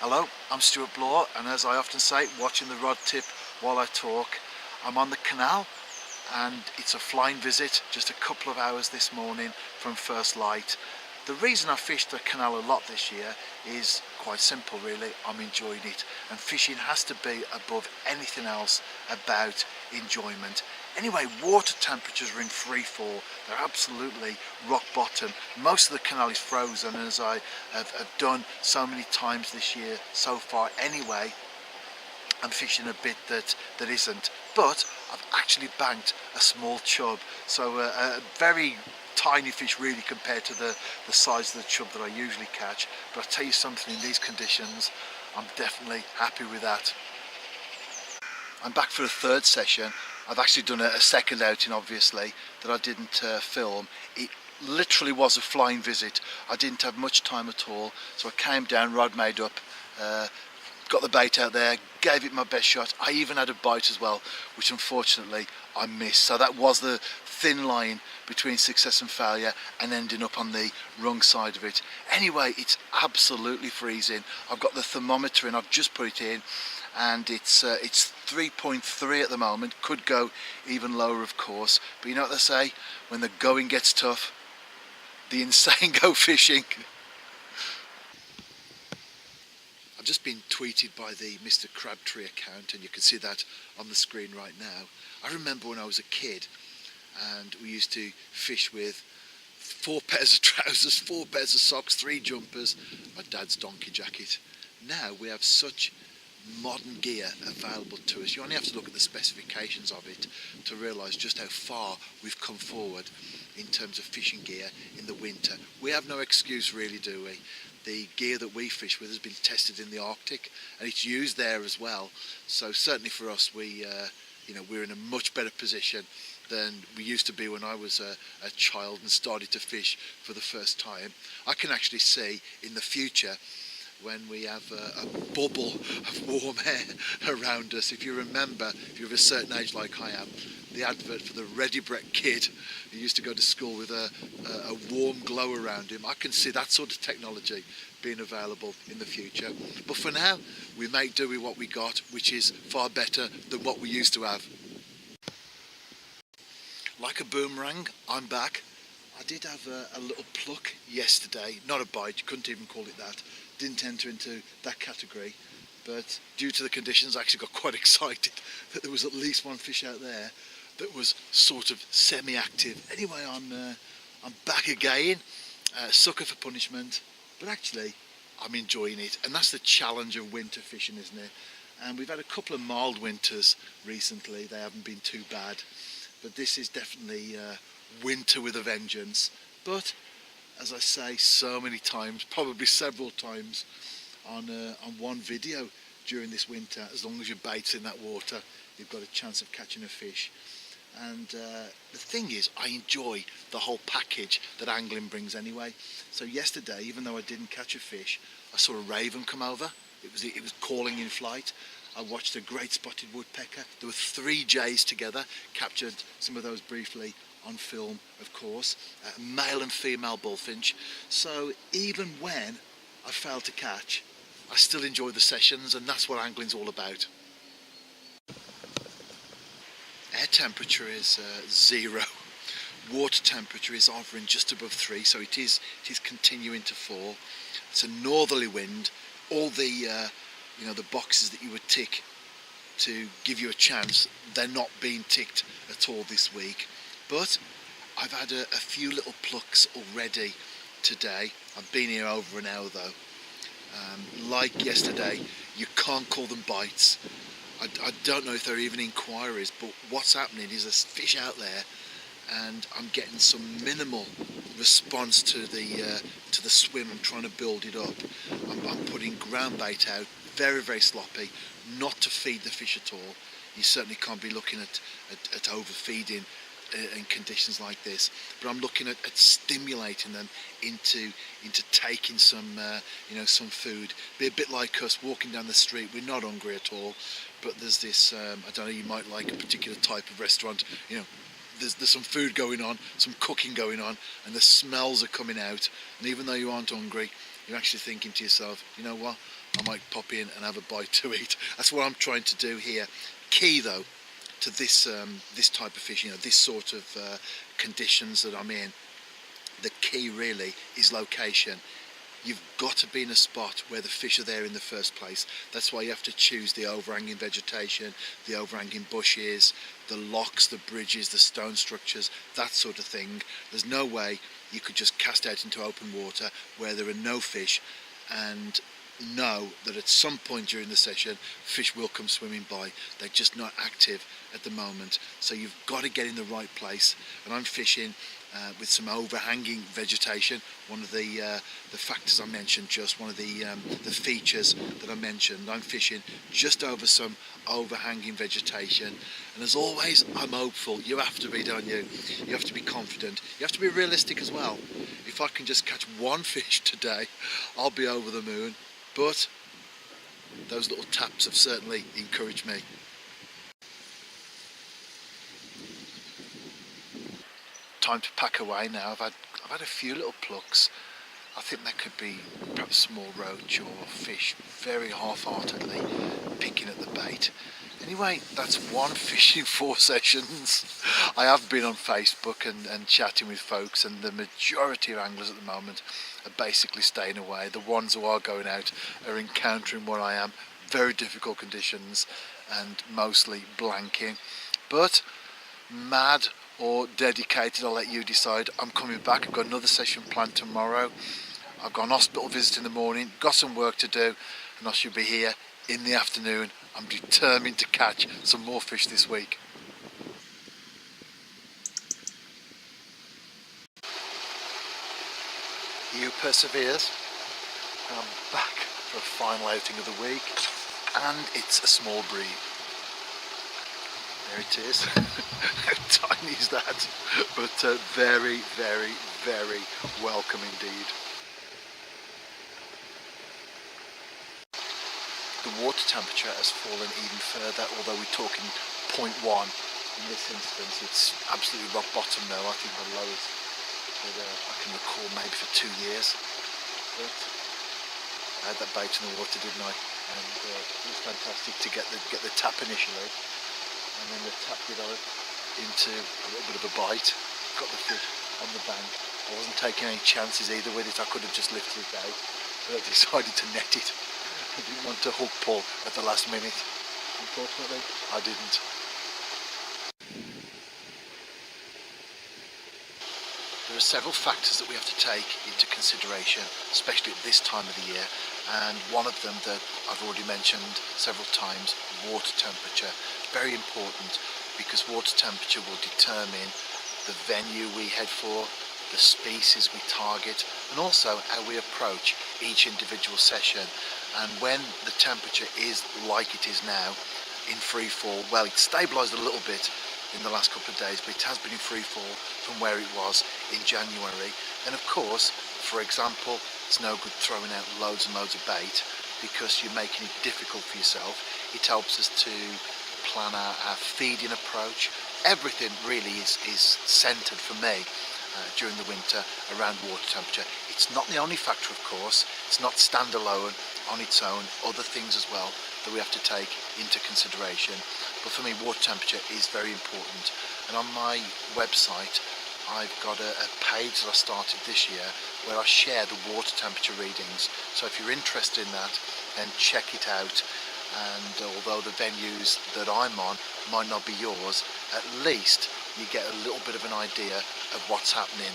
Hello, I'm Stuart Bloor, and as I often say, watching the rod tip while I talk. I'm on the canal and it's a flying visit, just a couple of hours this morning from first light. The reason I fished the canal a lot this year is quite simple really. I'm enjoying it, and fishing has to be above anything else about enjoyment. Anyway, water temperatures are in free fall. They're absolutely rock bottom. Most of the canal is frozen, as I have done so many times this year so far anyway. I'm fishing a bit that isn't, but I've actually banked a small chub, so a very tiny fish really compared to the size of the chub that I usually catch. But I'll tell you something, in these conditions I'm definitely happy with that. I'm back for a third session. I've actually done a second outing, obviously, that I didn't film. It literally was a flying visit. I didn't have much time at all, so I came down, rod made up, got the bait out there, gave it my best shot. I even had a bite as well, which unfortunately I missed. So that was the thin line between success and failure, and ending up on the wrong side of it. Anyway, it's absolutely freezing. I've got the thermometer in, I've just put it in, and it's 3.3 at the moment. Could go even lower, of course, but you know what they say, when the going gets tough, the insane go fishing. I've just been tweeted by the Mr. Crabtree account, and you can see that on the screen right now. I remember when I was a kid and we used to fish with 4 pairs of trousers, 4 pairs of socks, 3 jumpers, my dad's donkey jacket. Now we have such modern gear available to us. You only have to look at the specifications of it to realise just how far we've come forward in terms of fishing gear in the winter. We have no excuse really, do we? The gear that we fish with has been tested in the Arctic, and it's used there as well. So certainly for us, we're in a much better position than we used to be when I was a child and started to fish for the first time. I can actually see in the future, when we have a bubble of warm air around us. If you remember, if you're of a certain age like I am, the advert for the Ready Brett kid who used to go to school with a warm glow around him, I can see that sort of technology being available in the future. But for now, we make do with what we got, which is far better than what we used to have. Like a boomerang, I'm back. I did have a little pluck yesterday, not a bite, you couldn't even call it that. Didn't enter into that category, but due to the conditions I actually got quite excited that there was at least one fish out there that was sort of semi-active. Anyway, I'm back again, sucker for punishment, but actually I'm enjoying it, and that's the challenge of winter fishing, isn't it? And we've had a couple of mild winters recently, they haven't been too bad, but this is definitely winter with a vengeance. But as I say so many times, probably several times on one video during this winter, as long as your bait's in that water, you've got a chance of catching a fish. And the thing is, I enjoy the whole package that angling brings anyway. So yesterday, even though I didn't catch a fish, I saw a raven come over. It was calling in flight. I watched a great spotted woodpecker. There were 3 jays together, captured some of those briefly on film, of course, male and female bullfinch. So even when I failed to catch, I still enjoy the sessions, and that's what angling's all about. Air temperature is 0. Water temperature is hovering just above 3, so it is continuing to fall. It's a northerly wind. All the the boxes that you would tick to give you a chance, they're not being ticked at all this week. But I've had a few little plucks already today. I've been here over an hour though. Like yesterday, you can't call them bites. I don't know if they're even inquiries, but what's happening is there's fish out there, and I'm getting some minimal response to the swim. I'm trying to build it up. I'm putting ground bait out, very, very sloppy, not to feed the fish at all. You certainly can't be looking at overfeeding in conditions like this, but I'm looking at stimulating them into taking some some food. Be a bit like us walking down the street. We're not hungry at all, but there's this I don't know, you might like a particular type of restaurant, there's some food going on, some cooking going on, and the smells are coming out, and even though you aren't hungry, you're actually thinking to yourself, you know what, I might pop in and have a bite to eat. That's what I'm trying to do here. Key though to this this type of fishing, this sort of conditions that I'm in, the key really is location. You've got to be in a spot where the fish are there in the first place. That's why you have to choose the overhanging vegetation, the overhanging bushes, the locks, the bridges, the stone structures, that sort of thing. There's no way you could just cast out into open water where there are no fish and know that at some point during the session fish will come swimming by. They're just not active at the moment, so you've got to get in the right place. And I'm fishing with some overhanging vegetation. One of the factors I mentioned, just one of the features that I mentioned, I'm fishing just over some overhanging vegetation. And as always, I'm hopeful. You have to be, don't you? You have to be confident. You have to be realistic as well. If I can just catch one fish today, I'll be over the moon. But those little taps have certainly encouraged me. Time to pack away now. I've had a few little plucks. I think there could be perhaps small roach or fish very half-heartedly picking at the bait. Anyway, that's one fish in 4 sessions. I have been on Facebook and chatting with folks, and the majority of anglers at the moment are basically staying away. The ones who are going out are encountering what I am, very difficult conditions and mostly blanking. But mad or dedicated, I'll let you decide. I'm coming back. I've got another session planned tomorrow. I've got an hospital visit in the morning, got some work to do, and I should be here in the afternoon. I'm determined to catch some more fish this week. You perseveres. I'm back for a final outing of the week, and it's a small breed. There it is. How tiny is that? But very, very, very welcome indeed. The water temperature has fallen even further, although we're talking 0.1. In this instance, it's absolutely rock bottom now. I think the lowest that I can recall maybe for 2 years. But I had that bait in the water, didn't I? And it was fantastic to get the tap initially, and then the tap developed into a little bit of a bite. Got the fish on the bank. I wasn't taking any chances either with it. I could have just lifted it out, but I decided to net it. I didn't want to hook pull at the last minute. Unfortunately, I didn't. There are several factors that we have to take into consideration, especially at this time of the year, and one of them that I've already mentioned several times, water temperature. Very important, because water temperature will determine the venue we head for, the species we target, and also how we approach each individual session. And when the temperature is like it is now, in free fall, well, it's stabilised a little bit in the last couple of days, but it has been in free fall from where it was in January. And of course, for example, it's no good throwing out loads and loads of bait, because you're making it difficult for yourself. It helps us to plan our feeding approach. Everything really is centred for me during the winter around water temperature. It's not the only factor, of course. It's not standalone on its own. Other things as well that we have to take into consideration. But for me, water temperature is very important. And on my website, I've got a page that I started this year where I share the water temperature readings. So if you're interested in that, then check it out. And although the venues that I'm on might not be yours, at least you get a little bit of an idea of what's happening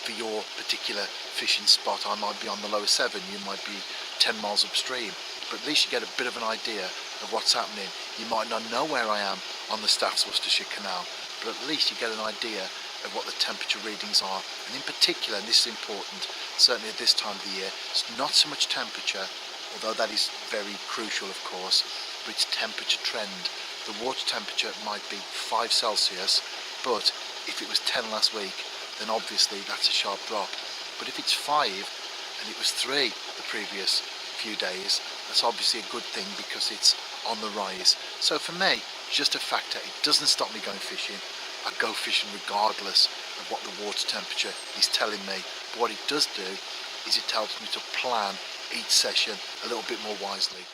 for your particular fishing spot. I might be on the lower 7, you might be 10 miles upstream, but at least you get a bit of an idea of what's happening. You might not know where I am on the Staffs Worcestershire Canal, but at least you get an idea of what the temperature readings are. And in particular, and this is important, certainly at this time of the year, it's not so much temperature, although that is very crucial of course, but it's temperature trend. The water temperature might be 5 Celsius, but if it was 10 last week, then obviously that's a sharp drop. But if it's 5 and it was 3 the previous few days, that's obviously a good thing because it's on the rise. So for me, just a factor. It doesn't stop me going fishing. I go fishing regardless of what the water temperature is telling me. But what it does do is it helps me to plan each session a little bit more wisely.